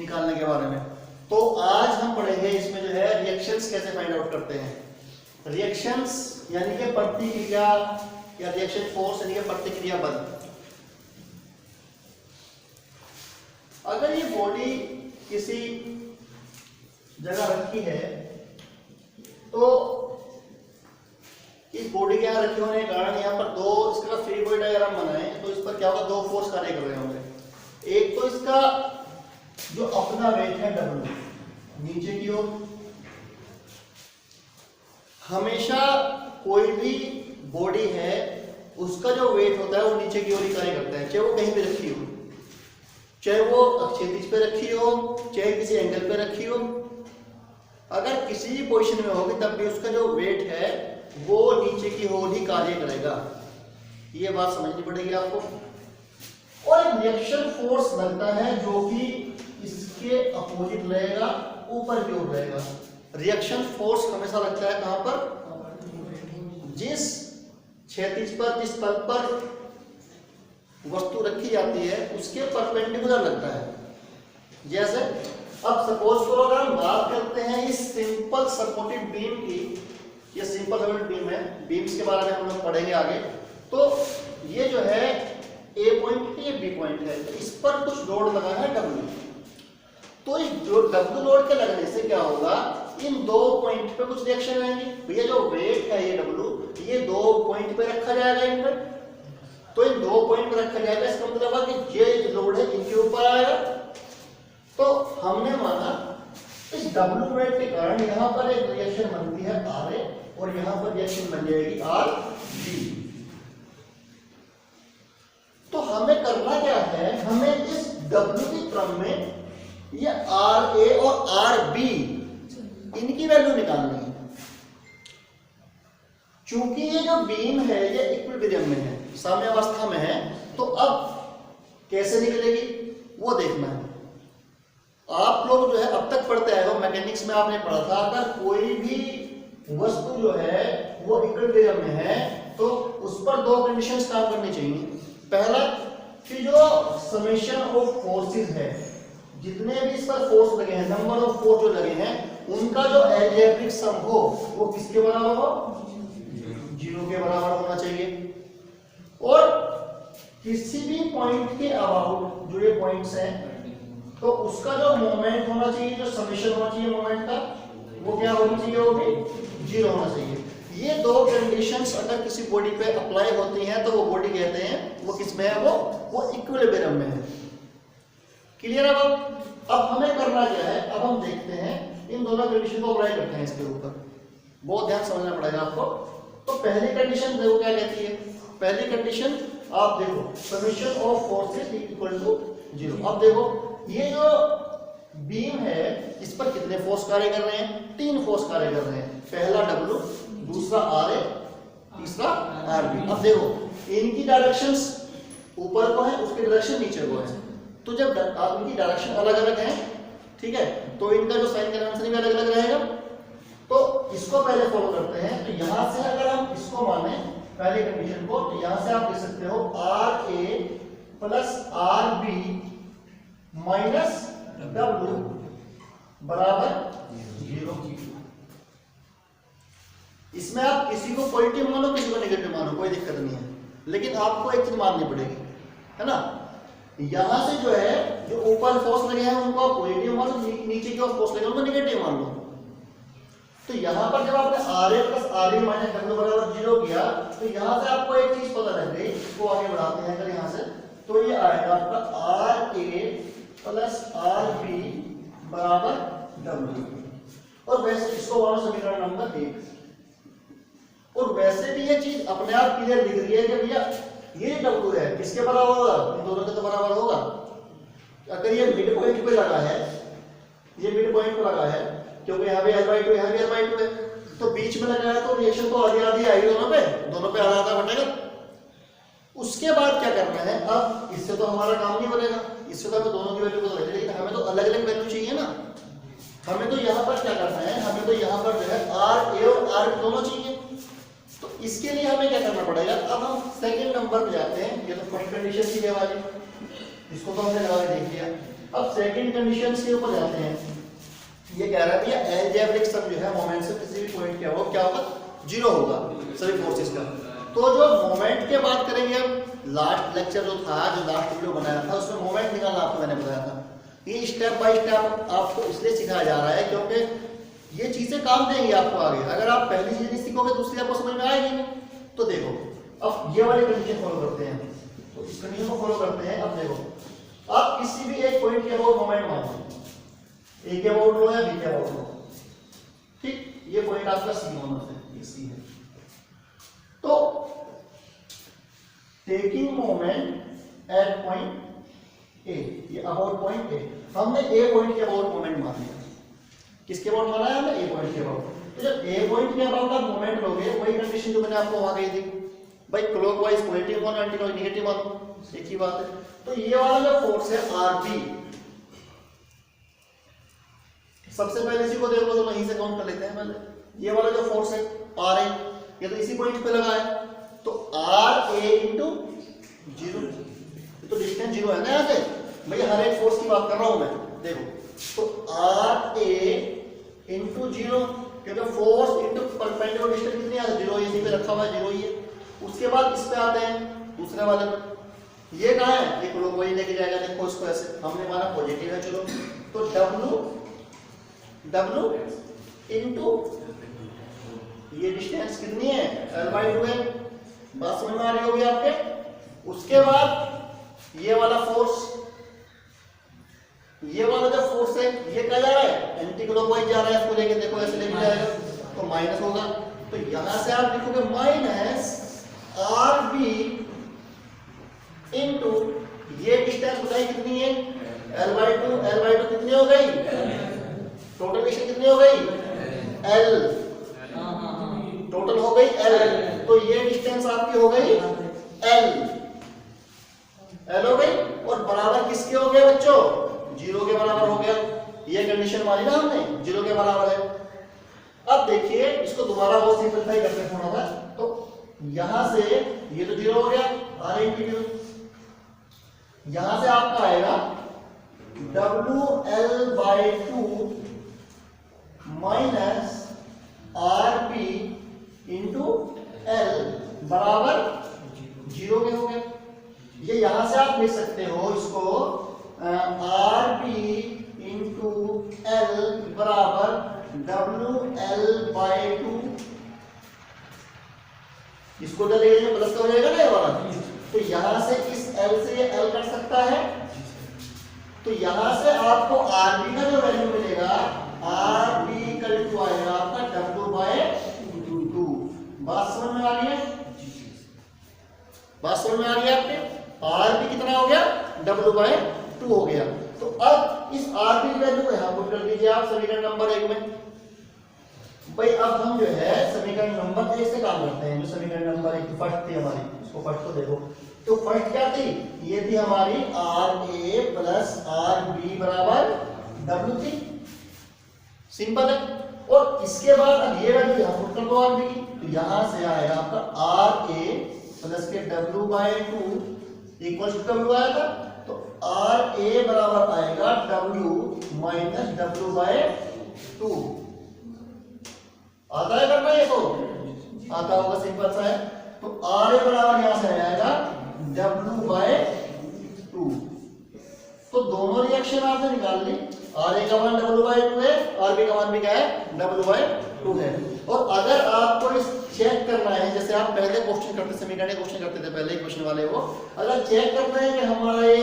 निकालने के बारे में। तो आज हम पढ़ेंगे इसमें जो है रिएक्शंस कैसे फाइंड आउट करते हैं। रिएक्शंस यानी कि प्रतिक्रिया या रिएक्शन फोर्स यानी कि प्रतिक्रिया बल। अगर ये बॉडी किसी जगह रखी है तो इस बॉडी के यहाँ रखे होने के कारण यहाँ पर दो, इसका फ्री बॉडी डायग्राम बनाए तो इस पर क्या होगा, दो फोर्स कार्य कर रहे होंगे। एक तो इसका जो अपना वेट है W नीचे की ओर, हमेशा कोई भी बॉडी है उसका जो वेट होता है वो नीचे की ओर ही कार्य करता है, चाहे वो कहीं भी रखी हो, चाहे वो क्षैतिज पे रखी हो, चाहे किसी एंगल पे रखी हो। अगर किसी भी पोजीशन में होगी तब भी उसका जो वेट है वो नीचे की ओर ही कार्य करेगा। ये बात समझनी पड़ेगी आपको। और एक रिएक्शन फोर्स लगता है जो कि इसके अपोजिट रहेगा, ऊपर की ओर रहेगा। रिएक्शन फोर्स हमेशा लगता है कहां पर, जिस क्षैतिज पर, जिस तल पर वस्तु रखी जाती है उसके परपेंडिकुलर लगता है। जैसे अब सपोज करो अगर हम बात करते हैं इस सिंपल सपोर्टेड बीम की, ये सिंपल सपोर्टेड बीम है, बीम्स के बारे में हम लोग पढ़ेंगे आगे। तो ये जो है ए पॉइंट है, ये बी पॉइंट है, तो इस पर कुछ लोड लगा है W। तो इस W लोड के लगने से क्या होगा, इन दो पॉइंट पे कुछ रिएक्शन आएंगी। ये जो वेट है ये W, ये दो पॉइंट पे रखा जाएगा इन पर, तो इन दो पॉइंट पे रखा जाएगा। इसका मतलब है कि ये लोड है इनके ऊपर आएगा। तो हमने माना इस W वेट के कारण यहां पर एक रिएक्शन बनती है RA और यहां पर रिएक्शन बन जाएगी RB। तो हमें करना क्या है, हमें इस W के क्रम में ये RA और RB इनकी वैल्यू निकालनी है। चूंकि ये जो बीम है ये इक्विलिब्रियम में है, साम्यावस्था में है, तो अब कैसे निकलेगी वो देखना है। आप लोग जो है अब तक पढ़ते आए हो, मैकेनिक्स में आपने पढ़ा था, अगर कोई भी वस्तु जो है वो इक्विलिब्रियम में है तो उस पर दो कंडीशंस काम करनी चाहिए। पहला कि जो समेशन ऑफ फोर्सेस है, जितने भी इस पर फोर्स लगे हैं, नंबर ऑफ फोर्स जो लगे हैं, उनका जो अलजेब्रिक सम हो वो किसके बराबर हो, 0 के बराबर होना चाहिए। और किसी भी पॉइंट के अबाउट जो ये पॉइंट्स हैं तो उसका जो मोमेंट होना चाहिए, जो समेशन होना चाहिए मोमेंट का, वो क्या होना चाहिए, वो भी 0 होना चाहिए। ये दो कंडीशंस अगर किसी बॉडी पे अप्लाई होती हैं तो वो बॉडी कहते हैं वो किसमें है, वो इक्विलिब्रियम में है। क्लियर है बात। अब हमें करना क्या है, अब हम देखते हैं इन दोनों कंडीशन को अप्लाई करते हैं इसके ऊपर। बहुत ध्यान समझना पड़ेगा आपको। तो पहली कंडीशन देखो क्या कहती है। पहली कंडीशन आप देखो, summation of forces equal to 0। अब देखो ये जो बीम है इस पर कितने फोर्स कार्य कर रहे हैं, 3 फोर्स कार्य कर रहे हैं। पहला W, दूसरा RA, तीसरा RB। अब देखो इनकी डायरेक्शंस ऊपर को है, उसकी डायरेक्शन नीचे को है। तो जब इनकी डायरेक्शन अलग अलग है, ठीक है, तो इनका जो साइन कन्वेंशन भी अलग अलग रहेगा। तो इसको पहले फॉलो करते हैं। तो यहां से अगर हम इसको माने पहली कंडीशन को, तो यहां से आप लिख सकते हो RA plus RB minus W बराबर 0। इसमें आप किसी को पॉजिटिव मानो, किसी को नेगेटिव मानो, कोई दिक्कत नहीं है, लेकिन आपको एक चीज माननी पड़ेगी, है ना। यहां से जो है जो ऊपर फोर्स लगे हैं उनको आप पॉजिटिव मानो, नीचे की ओर फोर्स लगे उनको नेगेटिव मान लो। तो यहां पर जब आपने RA plus RB minus W बराबर 0 किया तो यहां से आपको एक चीज पता लग गई। इसको आगे बढ़ाते हैं अगर यहां से, तो ये आएगा आपका RA प्लस RB बराबर W। और वैसे इसको मानो समीकरण नंबर 1। और वैसे भी ये चीज अपने आप क्लियर दिख रही है कि भैया ये W है किसके बराबर होगा, इन दोनों के तो बराबर होगा। अगर ये मिड पॉइंट पे लगा है, ये मिड पॉइंट पे लगा है, क्योंकि यहाँ पे L/2 यहाँ भी L/2 है, तो बीच में लगा है, तो रिएक्शन तो आधी आधी आएगी दोनों पे आधा आधा बटेगा। उसके बाद क्या करना है, अब इससे तो हमारा काम नहीं बनेगा, इससे तो हमें दोनों की वैल्यू पता लगेगी, लेकिन हमें तो अलग अलग वैल्यू चाहिए ना। हमें तो यहाँ पर क्या करना है, हमें तो यहाँ पर जो है RA और RB दोनों चाहिए। तो इसके लिए हमें क्या करना पड़ेगा, अब हम सेकंड नंबर पे जाते हैं। ये तो फर्स्ट कंडीशन थी ये वाली, इसको तो हमने लगा के देख लिया। अब सेकंड कंडीशन के ऊपर जाते हैं। ये कह रहा है भैया एलजेब्रिक सम जो है मोमेंट से किसी भी पॉइंट क्या होगा, जीरो होगा सभी फोर्सेस का। तो जो मोमेंट के बात करेंगे अब, लास्ट लेक्चर जो था, जो लास्ट वीडियो बनाया था, उसमें मोमेंट निकालना आपको मैंने बताया था। ये स्टेप बाय स्टेप आपको इसलिए सिखाया जा रहा है क्योंकि ये चीजें काम देंगी आपको आगे। अगर आप पहली चीज नहीं सीखोगे दूसरी आपको समझ में आएगी नहीं। तो देखो अब ये वाली कंडीशन फॉलो करते हैं, तो इस कंडीशन को फॉलो करते हैं। अब देखो आप किसी भी एक पॉइंट के अबाउट मोमेंट मानो, ए के अबाउट लो या बी के अबाउट लो, ठीक, ये पॉइंट आपका सी होना है, ये सी है। तो taking moment at point A, ये अबाउट पॉइंट ए, हमने ए पॉइंट के अबाउट मोमेंट मान लिया। किसके अबाउट माना है हमने? ए पॉइंट के अबाउट। तो जब ए पॉइंट के अबाउट आप मोमेंट लोगे, वही कंडीशन जो मैंने आपको वहां कही थी भाई, क्लॉकवाइज पॉजिटिव मानो, एंटी क्लॉकवाइज नेगेटिव मानो, एक ही बात है। तो ये वाला जो फोर्स है आरबी, सबसे पहले इसी को देखो, तो वहीं से काउंट कर लेते हैं पहले। ये वाला जो फोर्स है आर ए, ये तो इसी पॉइंट पे लगा है, तो आर ए इंटू जीरो, तो डिस्टेंस जीरो है ना यहाँ से भाई, हर एक फोर्स की बात कर रहा हूं मैं। देखो तो आर ए इंटू जीरो, क्योंकि फोर्स इंटू परपेंडिकुलर डिस्टेंस कितनी है, जीरो, इसी पे रखा हुआ है, जीरो ही है। उसके बाद इस पे आते हैं दूसरे वाले पे, ये कहाँ है, ये क्लॉक वाइज लेके जाएगा, देखो इसको ऐसे, हमने माना पॉजिटिव है, चलो तो डब्लू इंटू ये डिस्टेंस कितनी है, L/2 है, बात समझ में आ रही होगी आपके। उसके बाद ये वाला फोर्स, ये वाला जो फोर्स है ये क्या जा रहा है, एंटी क्लॉकवाइज जा रहा है, इसको लेके देखो ऐसे लेके जाएगा तो माइनस होगा। तो यहां से आप लिखोगे माइनस आर बी इंटू ये डिस्टेंस बताइए कितनी है, L/2 कितनी हो गई, टोटल डिस्टेंस कितनी हो गई, L, टोटल हो गई L, तो ये डिस्टेंस आपकी हो गई L हो गई, और बराबर किसके हो गए बच्चों, जीरो के बराबर हो गया। ये कंडीशन मानी ना हमने, जीरो के बराबर है। अब देखिए इसको दोबारा बहुत सिंपलीफाई करते हैं थोड़ा सा, तो यहां से ये तो जीरो हो गया, आर इंटू जीरो, यहां से आपका आएगा WL/2 minus RP into L बराबर जीरो के हो गया। ये यहां से आप लिख सकते हो इसको RP इंटू L बराबर WL/2, इसको क्या लेंगे, प्लस का हो जाएगा ना ये वाला, तो यहां से इस L से ये L कट सकता है, तो यहां से आपको RP का जो वैल्यू मिलेगा, RP का वैल्यू आएगा आपका W/2। बात समझ में आ रही है, बात समझ में आ रही है आपके, RP कितना हो गया, W/2 हो गया। तो अब इस RP की वैल्यू को यहां पुट कर दीजिए आप समीकरण नंबर 1 में। भाई अब हम जो है समीकरण नंबर 1 से काम करते हैं, जो समीकरण नंबर 1 फर्स्ट थी हमारी, इसको फर्स्ट को देखो, तो फर्स्ट क्या थी, ये थी हमारी RA प्लस RB बराबर W थी, सिंपल है। और इसके बाद अब ये वैल्यू यहां पुट कर दो RB की, तो यहां से आएगा आपका RA प्लस के W/2 इक्वल टू W आया था, तो RA बराबर आएगा W माइनस W/2। आता है करना, ये तो आता होगा, सिंपल सा है। तो RA बराबर यहां से आएगा W/2। तो दोनों रिएक्शन आपने निकाल ली, RA का मान W/2 है, RB का मान भी क्या है, W/2 है। और अगर आपको इस चेक करना है, जैसे आप पहले क्वेश्चन करते, समीकरण क्वेश्चन करते थे पहले क्वेश्चन वाले वो, अगर चेक करना है कि हमारा ये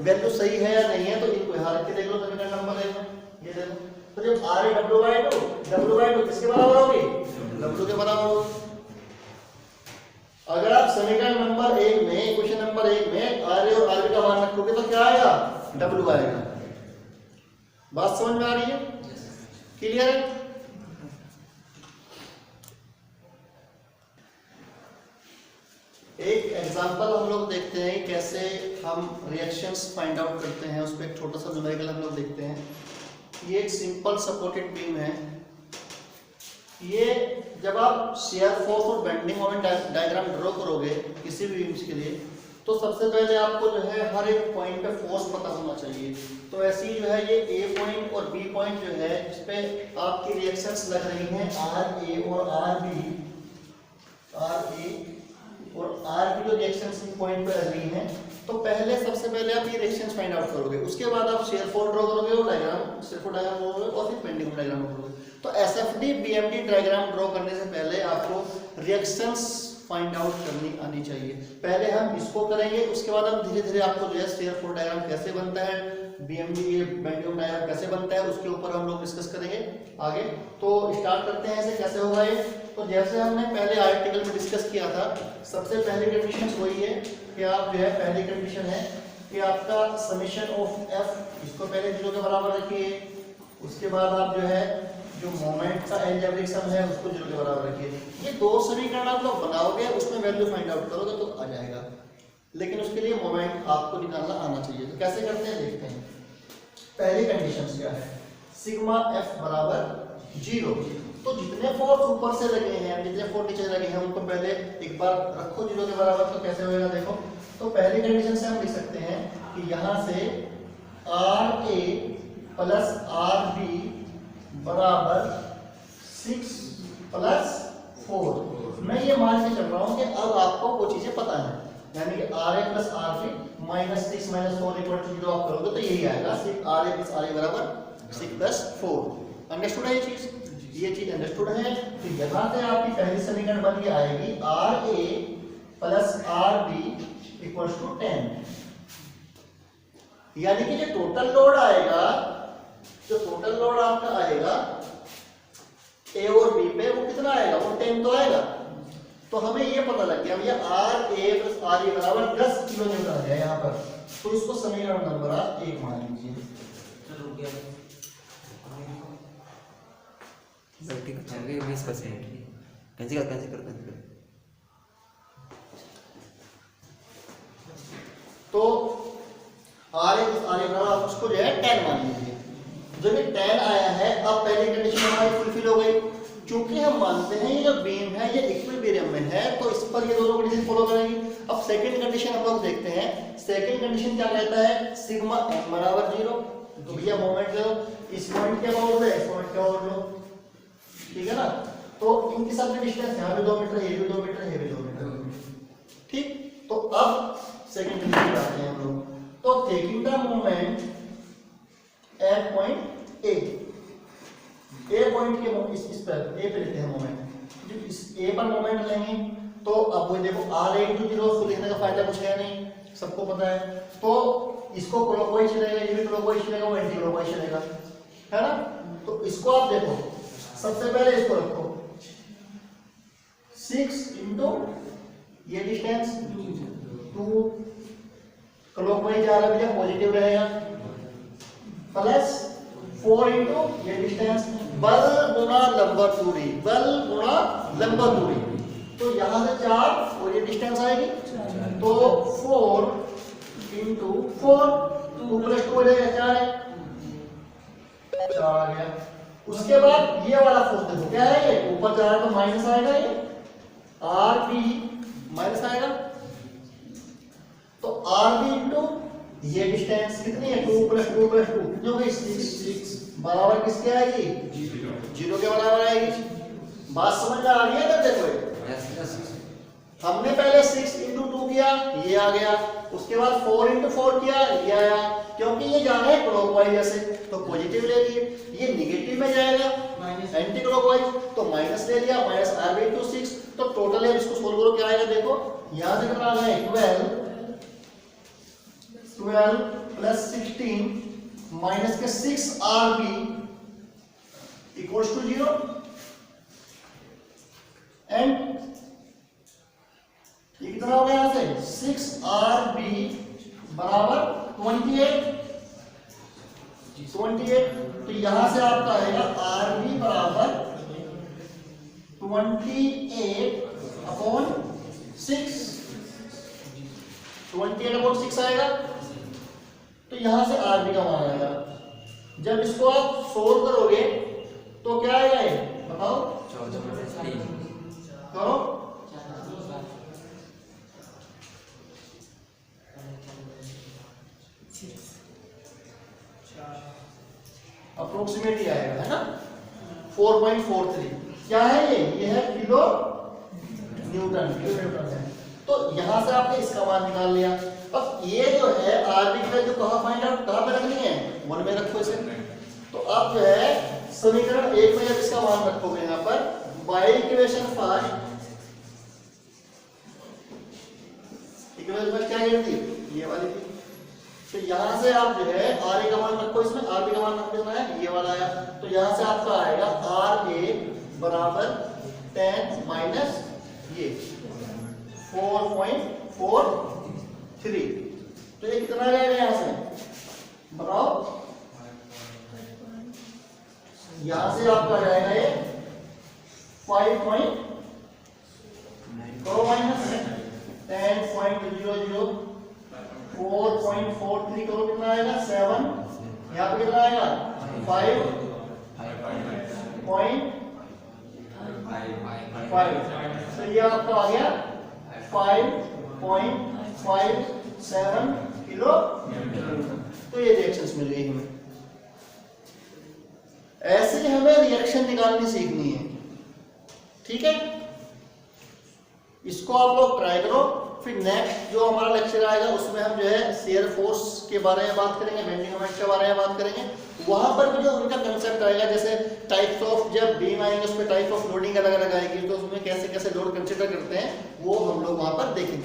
वैल्यू सही है या नहीं है, तो इनको यहां रख के देख लो समीकरण नंबर 1 में, ये देखो। तो जब RA W/2 किसके बराबर होगी, W के बराबर होगी। अगर आप समीकरण नंबर 1 में, इक्वेशन नंबर 1 में RA और RB का मान रखोगे तो क्या आएगा, W आएगा। बात समझ में आ रही है, क्लियर है। एक एग्जांपल हम लोग देखते हैं कैसे हम रिएक्शंस फाइंड आउट करते हैं, उस पर एक छोटा सा न्यूमेरिकल हम लोग देखते हैं। ये एक सिंपल सपोर्टेड बीम है। ये जब आप शियर फोर्स और बेंडिंग मोमेंट डायग्राम ड्रॉ करोगे किसी भी बीम्स के लिए, तो सबसे पहले आपको जो है हर एक पॉइंट पे फोर्स पता होना चाहिए। तो ऐसे ही जो है ये ए पॉइंट और बी पॉइंट जो है इस पे आपकी रिएक्शंस लग रही हैं आर ए और आर बी, आर ए और आर बी जो रिएक्शंस इन पॉइंट पे लग रही हैं। तो पहले सबसे पहले आप ये रिएक्शंस फाइंड आउट करोगे, उसके बाद आप शेयरफोर्स ड्रॉ करोगे और डायग्राम शेयरफोर्स डायग्राम करोगे और फिर पेंडिंग डायग्राम करोगे। तो एसएफडी बीएमडी डायग्राम ड्रॉ करने से पहले आपको रिएक्शंस फाइंड आउट करनी आनी चाहिए। पहले हम इसको करेंगे, उसके बाद हम धीरे धीरे आपको जो है शेयरफोर्स डायग्राम कैसे बनता है, बीएमडी बेंडियम डायग्राम कैसे बनता है, उसके ऊपर हम लोग डिस्कस करेंगे आगे। तो स्टार्ट करते हैं ऐसे कैसे होगा ये। तो जैसे हमने पहले आर्टिकल में डिस्कस किया था, सबसे पहली कंडीशन वही है कि आप जो है पहली कंडीशन है कि आपका समेशन ऑफ एफ इसको पहले 0 के बराबर रखिए, उसके बाद आप जो है जो मोमेंट का एल्जेब्रिक सम है उसको 0 के बराबर रखिए। ये दो समीकरण आप लोग बनाओगे, उसमें वैल्यू फाइंड आउट करोगे तो आ जाएगा, लेकिन उसके लिए मोमेंट आपको निकालना आना चाहिए। तो कैसे करते हैं देखते हैं। पहली कंडीशन क्या है, सिग्मा एफ बराबर 0। तो जितने फोर्स ऊपर से लगे हैं, जितने फोर्स नीचे लगे हैं, उनको पहले एक बार रखो 0 के बराबर। तो कैसे होएगा देखो। तो पहली कंडीशन से हम लिख सकते हैं कि यहाँ से R A plus R B बराबर 6 प्लस 4। मैं ये मान के चल रहा हूँ कि अब आपको वो चीजें पता है, यानी कि R A plus R B minus 6 minus 4 equal to 0 आप करोगे तो यही आएगा, R A plus R A बराबर 6 प्लस 4। अंडरस्टूड है ये चीज? ये चीज अंडरस्टूड है। तो यहाँ से आपकी पहली समीकरण बन के आएगी R A plus R B equal to 10। यानी कि जो टोटल लोड आएगा, जो टोटल लोड आपका आएगा ए और बी पे, वो कितना आएगा, वो 10 तो आएगा। तो हमें ये पता लग गया भैया are A plus R A बराबर 10 किलो न्यूटन आ गया यहाँ पर। तो इसको समीकरण नंबर आप 1 मान लीजिए। चलिए 20% कैंसिल कर। तो are A plus R A बराबर आप उसको जो है 10 मान लीजिए। जब ये 10 आया है, अब पहली कंडीशन हमारी फुलफिल हो गई। क्योंकि हम मानते हैं ये जो बीम है ये इक्विलिब्रियम में है, तो इस पर ये दोनों कंडीशन फॉलो करेंगी। अब सेकंड कंडीशन हम लोग देखते हैं। सेकंड कंडीशन क्या कहता है, सिग्मा एम बराबर 0। तो भैया मोमेंट लो, इस पॉइंट के अबाउट लो, इस पॉइंट के अबाउट लो, ठीक है ना। तो इनकी सब डिस्टेंस यहाँ भी 2 मीटर, ये भी 2 मीटर, ये भी 2 मीटर, ठीक। तो अब सेकंड कंडीशन पे आते हैं हम लोग। तो taking the moment at point A point के इस पर ए पे लेते हैं मोमेंट। जब इस ए पर मोमेंट लेंगे तो अब वो देखो आर ए इंटू 0 को लिखने का फायदा कुछ है नहीं, सबको पता है। तो इसको क्लॉकवाइज चलेगा, ये भी क्लॉकवाइज चलेगा, वो एंटी क्लॉकवाइज चलेगा, है ना। तो इसको आप देखो, सबसे पहले इसको रखो 6 इंटू ये डिस्टेंस 2, क्लॉकवाइज जा रहा है पॉजिटिव रहेगा, प्लस 4 इंटू ये डिस्टेंस, बल गुणा लंबवत दूरी, बल गुणा लंबवत दूरी। तो यहां से 4 और ये डिस्टेंस आएगी, तो 4 इंटू 4, 2 प्लस 2 हो जाएगा 4 है, 4 आ गया। उसके बाद ये वाला फोर्स देखो क्या है, ये ऊपर जा रहा है तो माइनस आएगा, ये आर बी माइनस आएगा। तो आर बी इंटू ये डिस्टेंस कितनी है, 2 प्लस 2 प्लस 2 कितनी हो गई, 6 बराबर किसके आएगी, 0 के बराबर आएगी। बात समझ आ रही है? तब देखो हमने पहले 6 इंटू 2 किया, ये आ गया। उसके बाद 4 इंटू 4 किया, ये आया। क्योंकि ये जा रहा है क्लॉकवाइज ऐसे, तो पॉजिटिव ले लिए। ये निगेटिव में जाएगा एंटी क्लॉकवाइज, तो माइनस ले लिया, माइनस आर बी इंटू 6। तो टोटल है, इसको सोल्व करो क्या आएगा देखो। यहां से कितना आ गया, 12 प्लस 16 माइनस के 6 R B equals to 0 and ये कितना हो गया, यहां से 6 आर बी बराबर 28। तो यहां से आपका आएगा आर बी बराबर 28/6, 28/6 आएगा। तो यहां से आर बी का मान आएगा। जब इसको आप सोल्व करोगे तो क्या आएगा, ये बताओ, करो अप्रोक्सीमेटली आएगा, है ना, 4.43। क्या है ये है किलो न्यूटन है। तो यहां से आपने इसका मान निकाल लिया। अब ये जो है आरबी की वैल्यू कहां फाइंड आउट कहां पे रखनी है, 1 में रखो इसे। तो अब जो है समीकरण 1 में जब इसका मान रखोगे यहां पर by equation first, equation first क्या थी, ये वाली थी। तो यहां से आप जो है आर ए का मान रखो इसमें, आर बी का मान रखो इसमें, ये वाला आया। तो यहां से आपका आएगा आर ए बराबर 10 माइनस ये 4.43। तो ये कितना जाएगा यहां से बताओ, यहां से आपका जाएगा ये 5 माइनस 10.00 4.43 करो, कितना आएगा 7, यहाँ पे कितना आएगा 5.5। तो ये आपका आ गया 5.57 किलो। तो ये रिएक्शंस मिल गई हमें। ऐसे ही हमें रिएक्शन निकालनी सीखनी है, ठीक है। इसको आप लोग ट्राई करो। फिर नेक्स्ट जो हमारा लेक्चर आएगा उसमें हम जो है शेयर फोर्स के बारे में बात करेंगे, बेंडिंग मोमेंट के बारे में बात करेंगे। वहां पर भी जो उनका कंसेप्ट आएगा, जैसे टाइप्स ऑफ, जब बीम आएंगे उसमें टाइप ऑफ लोडिंग अलग अलग आएगी, तो उसमें कैसे कैसे लोड कंसिडर करते हैं वो हम लोग वहां पर देखेंगे।